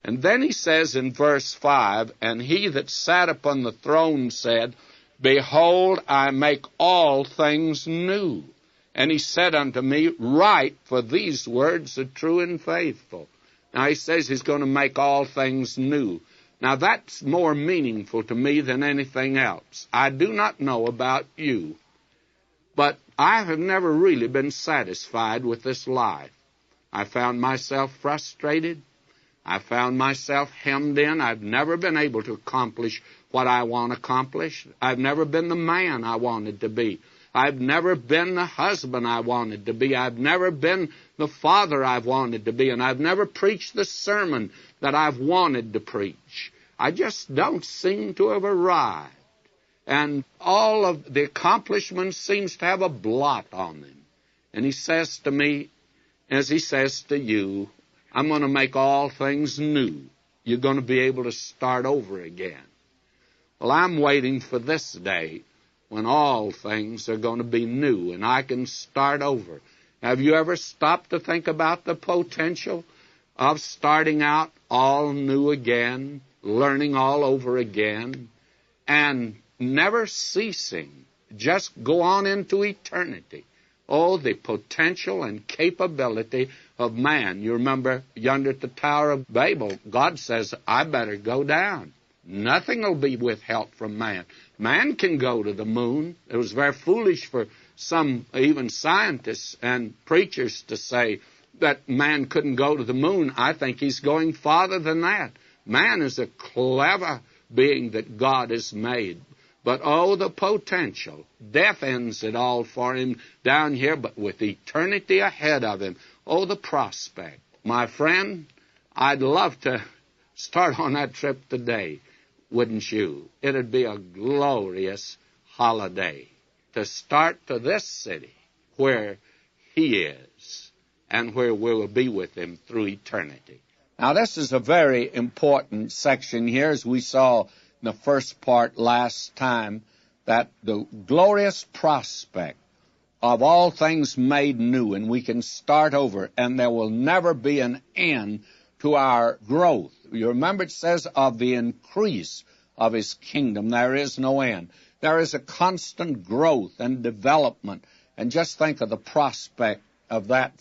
And then he says in verse 5, "And he that sat upon the throne said, Behold, I make all things new. And he said unto me, Write, for these words are true and faithful." Now he says he's going to make all things new. Now that's more meaningful to me than anything else. I do not know about you, but I have never really been satisfied with this life. I found myself frustrated. I found myself hemmed in. I've never been able to accomplish what I want to accomplish. I've never been the man I wanted to be. I've never been the husband I wanted to be. I've never been the father I've wanted to be. And I've never preached the sermon that I've wanted to preach. I just don't seem to have arrived. And all of the accomplishments seems to have a blot on them. And he says to me, as he says to you, I'm going to make all things new. You're going to be able to start over again. Well, I'm waiting for this day when all things are going to be new and I can start over. Have you ever stopped to think about the potential of starting out all new again, learning all over again, and never ceasing, just go on into eternity? Oh, the potential and capability of man. You remember yonder at the Tower of Babel, God says, I better go down. Nothing will be withheld from man. Man can go to the moon. It was very foolish for some, even scientists and preachers, to say that man couldn't go to the moon. I think he's going farther than that. Man is a clever being that God has made. But, oh, the potential. Death ends it all for him down here, but with eternity ahead of him. Oh, the prospect. My friend, I'd love to start on that trip today, wouldn't you? It'd be a glorious holiday to start to this city where he is and where we will be with him through eternity. Now, this is a very important section here, as we saw in the first part last time, that the glorious prospect of all things made new, and we can start over, and there will never be an end to our growth. You remember it says of the increase of his kingdom, there is no end. There is a constant growth and development, and just think of the prospect of that